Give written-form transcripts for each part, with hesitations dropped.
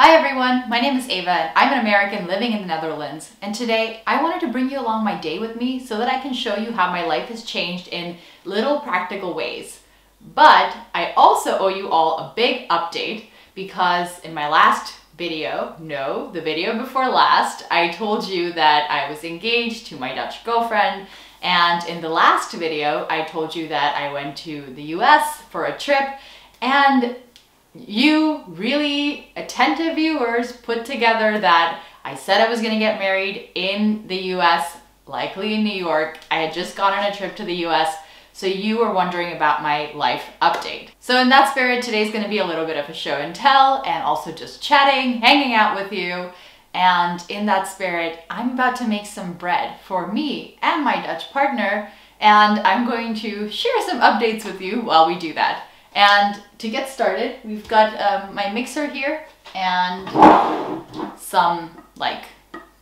Hi everyone, my name is Ava and I'm an American living in the Netherlands, and today I wanted to bring you along my day with me so that I can show you how my life has changed in little practical ways. But I also owe you all a big update because in my last video, no, the video before last, I told you that I was engaged to my Dutch girlfriend, and in the last video I told you that I went to the US for a trip, and you really attentive viewers put together that I said I was going to get married in the US, likely in New York. I had just gone on a trip to the US, so you were wondering about my life update. So in that spirit, today's going to be a little bit of a show and tell and also just chatting, hanging out with you. And in that spirit, I'm about to make some bread for me and my Dutch partner, and I'm going to share some updates with you while we do that. And to get started, we've got my mixer here and some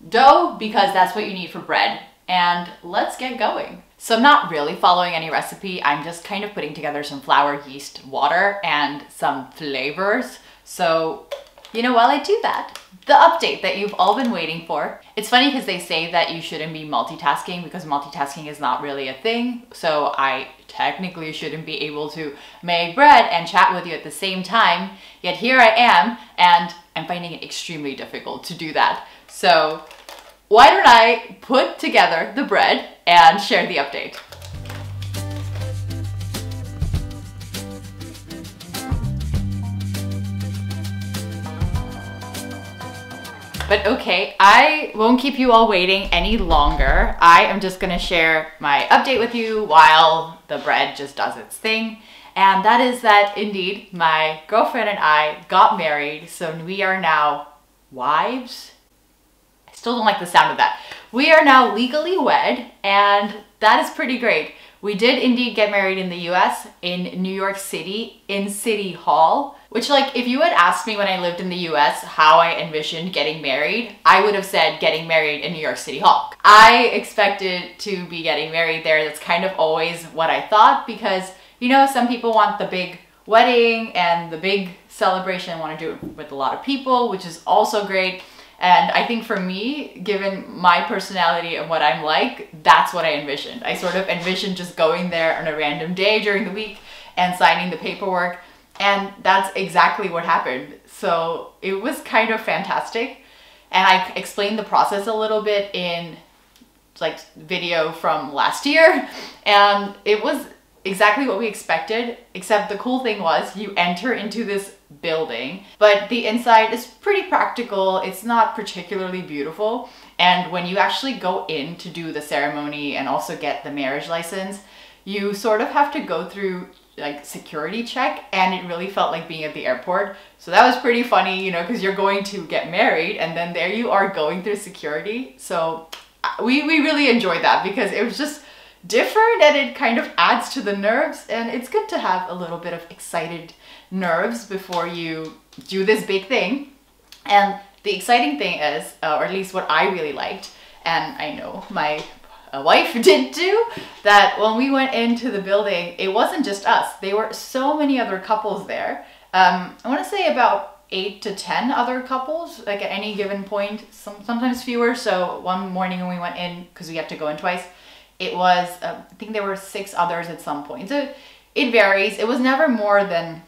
dough, because that's what you need for bread. And let's get going. So I'm not really following any recipe. I'm just kind of putting together some flour, yeast, water, and some flavors. So, while I do that, the update that you've all been waiting for. It's funny because they say that you shouldn't be multitasking because multitasking is not really a thing. So I technically shouldn't be able to make bread and chat with you at the same time. Yet here I am, and I'm finding it extremely difficult to do that. So why don't I put together the bread and share the update? But okay, I won't keep you all waiting any longer. I am just gonna share my update with you while the bread just does its thing. And that is that indeed, my girlfriend and I got married, so we are now wives. I still don't like the sound of that. We are now legally wed, and that is pretty great. We did indeed get married in the US, in New York City, in City Hall, which if you had asked me when I lived in the US how I envisioned getting married, I would have said getting married in New York City Hall. I expected to be getting married there. That's kind of always what I thought because, some people want the big wedding and the big celebration, want to do it with a lot of people, which is also great. And I think for me, given my personality and what I'm like, that's what I envisioned. I sort of envisioned just going there on a random day during the week and signing the paperwork. And that's exactly what happened. So it was kind of fantastic. And I explained the process a little bit in video from last year. And it was exactly what we expected, except the cool thing was you enter into this building, but the inside is pretty practical. It's not particularly beautiful. And when you actually go in to do the ceremony and also get the marriage license, you sort of have to go through security check, and it really felt like being at the airport. So that was pretty funny, because you're going to get married and then there you are going through security. So we really enjoyed that because it was just different and it kind of adds to the nerves, and it's good to have a little bit of excited nerves before you do this big thing. And the exciting thing is, or at least what I really liked, and I know my wife did too, that when we went into the building, it wasn't just us. There were so many other couples there. I want to say about 8 to 10 other couples, at any given point, sometimes fewer. So one morning when we went in, because we had to go in twice, it was, I think there were 6 others at some point. So it varies. It was never more than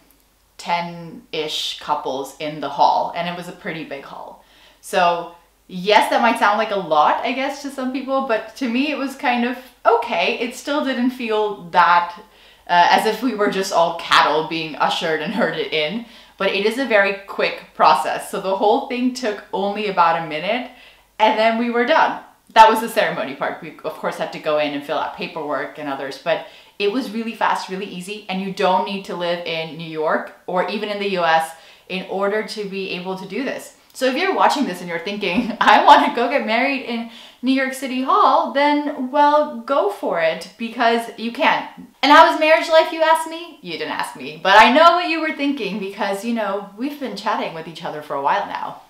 10-ish couples in the hall, and it was a pretty big hall. So yes, that might sound like a lot, I guess, to some people, but to me it was kind of okay. It still didn't feel that as if we were just all cattle being ushered and herded in, but it is a very quick process. So the whole thing took only about a minute, and then we were done. That was the ceremony part. We, of course, had to go in and fill out paperwork and others, but it was really fast, really easy, and you don't need to live in New York or even in the US in order to be able to do this. So if you're watching this and you're thinking, I want to go get married in New York City Hall, then, well, go for it, because you can. And how is marriage life, you asked me? You didn't ask me, but I know what you were thinking because, we've been chatting with each other for a while now.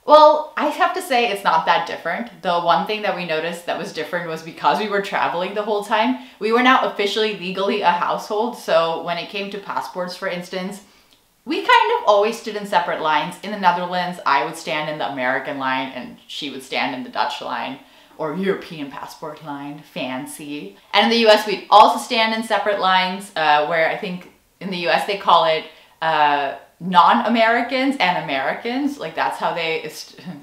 Well, I have to say it's not that different. The one thing that we noticed that was different was because we were traveling the whole time, we were now officially legally a household. So when it came to passports, for instance, we kind of always stood in separate lines. In the Netherlands, I would stand in the American line and she would stand in the Dutch line, or European passport line, fancy. And in the US, we'd also stand in separate lines, where I think in the US they call it non-Americans and Americans. Like that's how they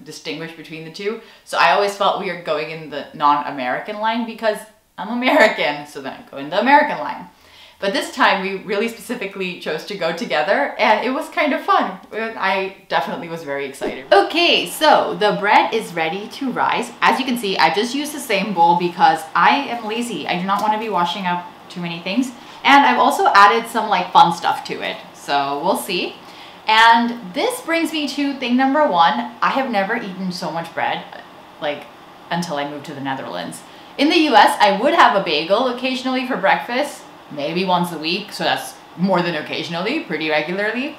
distinguish between the two. So I always felt weird going in the non-American line because I'm American, so then I go in the American line. But this time we really specifically chose to go together and it was kind of fun. I definitely was very excited. Okay, so the bread is ready to rise. As you can see, I just used the same bowl because I am lazy. I do not want to be washing up too many things. And I've also added some like fun stuff to it. So we'll see. And this brings me to thing number one. I have never eaten so much bread like until I moved to the Netherlands. In the US, I would have a bagel occasionally for breakfast. Maybe once a week, so that's more than occasionally, pretty regularly.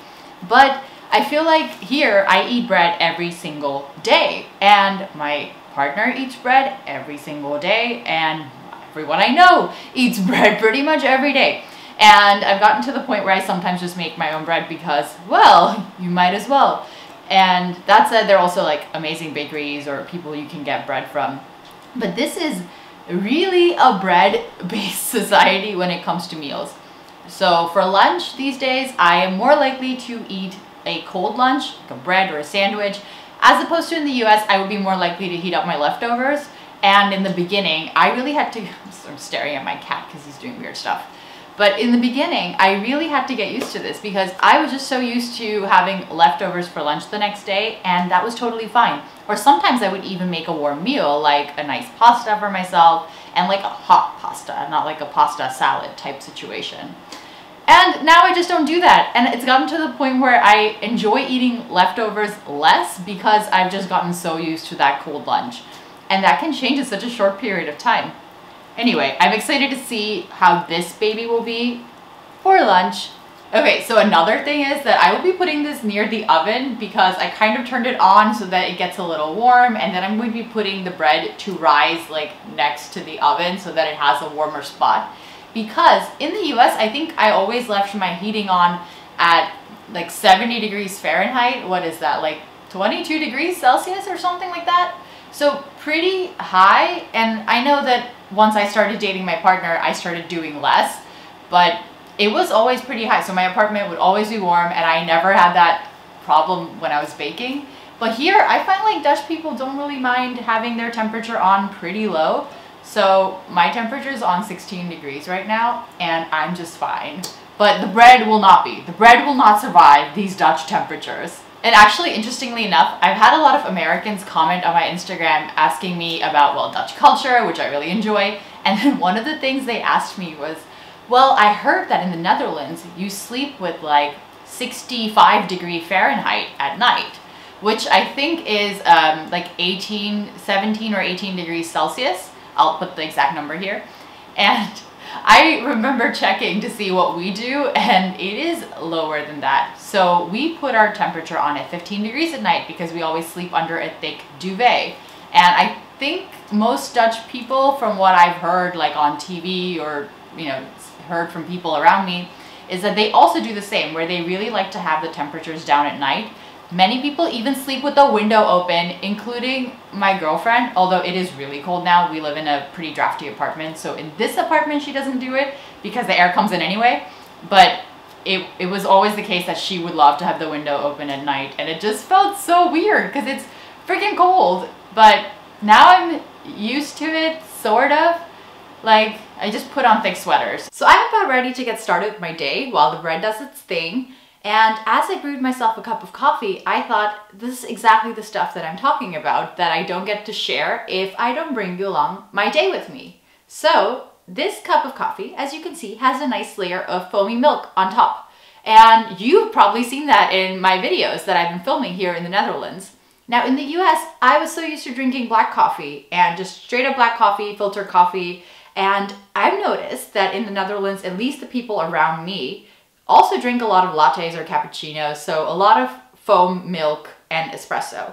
But I feel like here I eat bread every single day, and my partner eats bread every single day, and everyone I know eats bread pretty much every day. And I've gotten to the point where I sometimes just make my own bread because, well, you might as well. And that said, there are also like amazing bakeries or people you can get bread from. But this is really a bread-based society when it comes to meals. So for lunch these days, I am more likely to eat a cold lunch, like a bread or a sandwich, as opposed to in the US, I would be more likely to heat up my leftovers. And in the beginning, I really had to, I'm staring at my cat because he's doing weird stuff. But in the beginning, I really had to get used to this because I was just so used to having leftovers for lunch the next day, and that was totally fine. Or sometimes I would even make a warm meal, like a nice pasta for myself, and like a hot pasta, not like a pasta salad type situation. And now I just don't do that. And it's gotten to the point where I enjoy eating leftovers less because I've just gotten so used to that cold lunch. And that can change in such a short period of time. Anyway, I'm excited to see how this baby will be for lunch. Okay, so another thing is that I will be putting this near the oven because I kind of turned it on so that it gets a little warm, and then I'm going to be putting the bread to rise like next to the oven so that it has a warmer spot. Because in the US, I think I always left my heating on at like 70 degrees Fahrenheit. What is that, like 22 degrees Celsius or something like that? So pretty high, and I know that once I started dating my partner, I started doing less, but it was always pretty high. So my apartment would always be warm, and I never had that problem when I was baking. But here, I find like Dutch people don't really mind having their temperature on pretty low. So my temperature is on 16 degrees right now, and I'm just fine. But the bread will not be. The bread will not survive these Dutch temperatures. And actually, interestingly enough, I've had a lot of Americans comment on my Instagram asking me about, well, Dutch culture, which I really enjoy. And then one of the things they asked me was, well, I heard that in the Netherlands, you sleep with like 65 degree Fahrenheit at night, which I think is like 17 or 18 degrees Celsius. I'll put the exact number here. And I remember checking to see what we do, and it is lower than that. So we put our temperature on at 15 degrees at night because we always sleep under a thick duvet. And I think most Dutch people, from what I've heard like on TV or, you know, heard from people around me, is that they also do the same, where they really like to have the temperatures down at night. Many people even sleep with the window open, including my girlfriend, although it is really cold now. We live in a pretty drafty apartment, so in this apartment she doesn't do it because the air comes in anyway. But it was always the case that she would love to have the window open at night, and it just felt so weird because it's freaking cold. But now I'm used to it, sort of. Like, I just put on thick sweaters. So I'm about ready to get started with my day while the bread does its thing. And as I brewed myself a cup of coffee, I thought this is exactly the stuff that I'm talking about that I don't get to share if I don't bring you along my day with me. So this cup of coffee, as you can see, has a nice layer of foamy milk on top. And you've probably seen that in my videos that I've been filming here in the Netherlands. Now in the US, I was so used to drinking black coffee and just straight up black coffee, filtered coffee. And I've noticed that in the Netherlands, at least the people around me, also drink a lot of lattes or cappuccinos, so a lot of foam milk and espresso.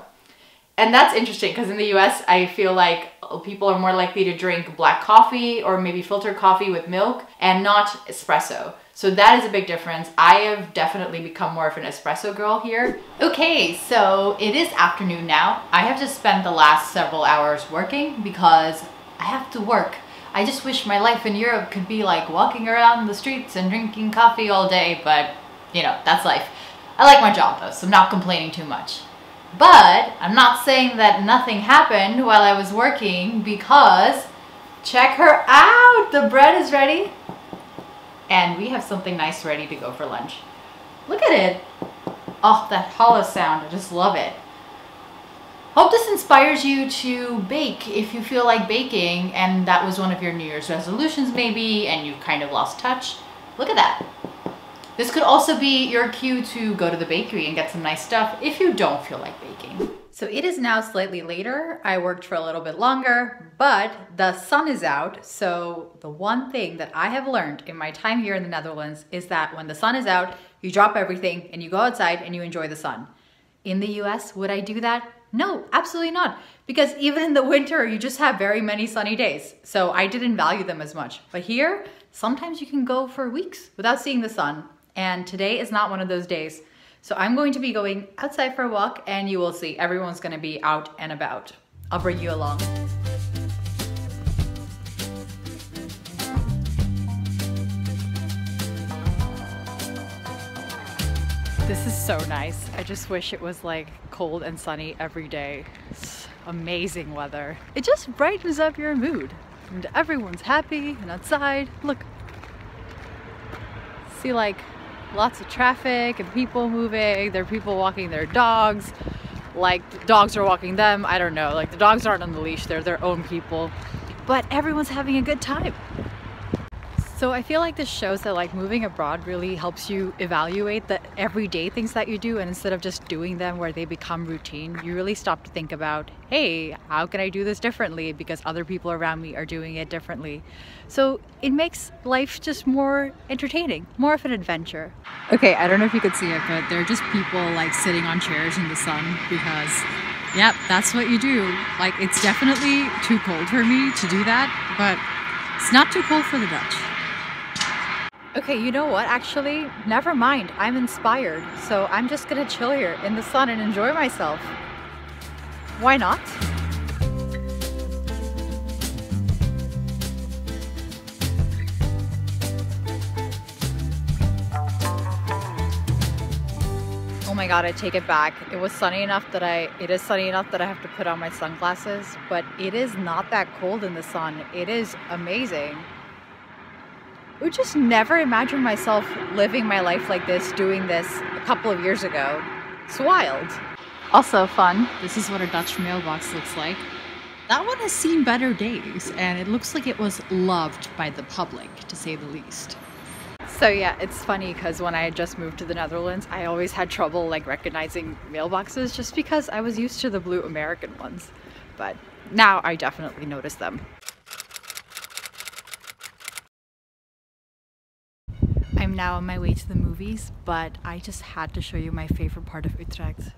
And that's interesting because in the US, I feel like people are more likely to drink black coffee or maybe filtered coffee with milk and not espresso. So that is a big difference. I have definitely become more of an espresso girl here. Okay, so it is afternoon now. I have just spent the last several hours working because I have to work. I just wish my life in Europe could be like walking around the streets and drinking coffee all day, but you know, that's life. I like my job though, so I'm not complaining too much. But I'm not saying that nothing happened while I was working, because check her out, the bread is ready. And we have something nice ready to go for lunch. Look at it. Oh, that hollow sound, I just love it. Hope this inspires you to bake if you feel like baking and that was one of your New Year's resolutions maybe and you kind of lost touch. Look at that. This could also be your cue to go to the bakery and get some nice stuff if you don't feel like baking. So it is now slightly later. I worked for a little bit longer, but the sun is out. So the one thing that I have learned in my time here in the Netherlands is that when the sun is out, you drop everything and you go outside and you enjoy the sun. In the US, would I do that? No, absolutely not. Because even in the winter, you just have very many sunny days. So I didn't value them as much. But here, sometimes you can go for weeks without seeing the sun. And today is not one of those days. So I'm going to be going outside for a walk and you will see everyone's gonna be out and about. I'll bring you along. This is so nice. I just wish it was like cold and sunny every day. It's amazing weather. It just brightens up your mood and everyone's happy and outside. Look, see like lots of traffic and people moving. There are people walking their dogs, like the dogs are walking them. I don't know, like the dogs aren't on the leash, they're their own people, but everyone's having a good time. So I feel like this shows that like moving abroad really helps you evaluate the everyday things that you do, and instead of just doing them where they become routine, you really stop to think about, hey, how can I do this differently because other people around me are doing it differently. So it makes life just more entertaining, more of an adventure. Okay, I don't know if you could see it, but there are just people like sitting on chairs in the sun because, yep, that's what you do. Like, it's definitely too cold for me to do that, but it's not too cold for the Dutch. Okay, you know what? Actually, never mind. I'm inspired. So I'm just gonna chill here in the sun and enjoy myself. Why not? Oh my god, I take it back. It is sunny enough that I have to put on my sunglasses, but it is not that cold in the sun. It is amazing. I would just never imagine myself living my life like this, doing this a couple of years ago. It's wild. Also fun, this is what a Dutch mailbox looks like. That one has seen better days, and it looks like it was loved by the public, to say the least. So yeah, it's funny because when I had just moved to the Netherlands, I always had trouble like recognizing mailboxes just because I was used to the blue American ones. But now I definitely notice them. I'm now on my way to the movies, but I just had to show you my favorite part of Utrecht.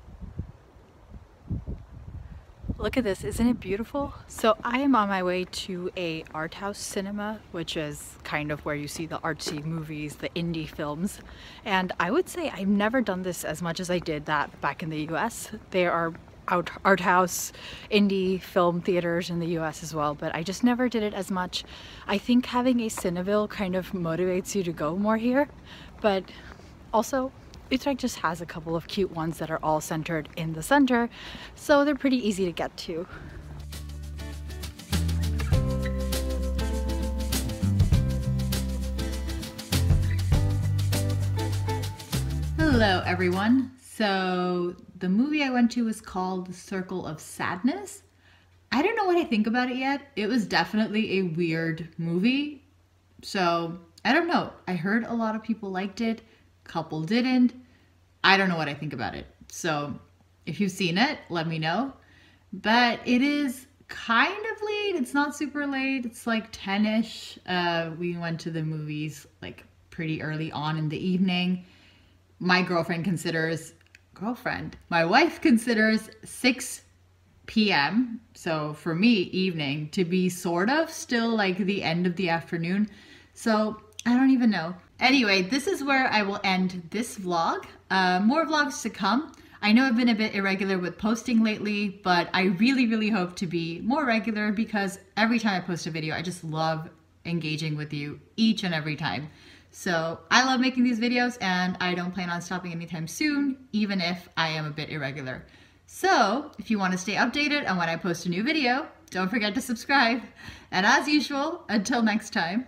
Look at this, isn't it beautiful? So I am on my way to a art house cinema, which is kind of where you see the artsy movies, the indie films. And I would say I've never done this as much as I did that back in the US. There are art house indie film theaters in the US as well, but I just never did it as much. I think having a Cineville kind of motivates you to go more here, but also Utrecht just has a couple of cute ones that are all centered in the center, so they're pretty easy to get to. Hello everyone. So the movie I went to was called The Circle of Sadness. I don't know what I think about it yet. It was definitely a weird movie. So I don't know. I heard a lot of people liked it. A couple didn't. I don't know what I think about it. So if you've seen it, let me know. But it is kind of late. It's not super late. It's like 10-ish. We went to the movies like pretty early on in the evening. My wife considers 6 p.m. So for me, evening, to be sort of still like the end of the afternoon. So I don't even know. Anyway, this is where I will end this vlog. More vlogs to come. I know I've been a bit irregular with posting lately, but I really hope to be more regular because every time I post a video, I just love engaging with you each and every time. So I love making these videos and I don't plan on stopping anytime soon, even if I am a bit irregular. So if you want to stay updated on when I post a new video, don't forget to subscribe. And as usual, until next time.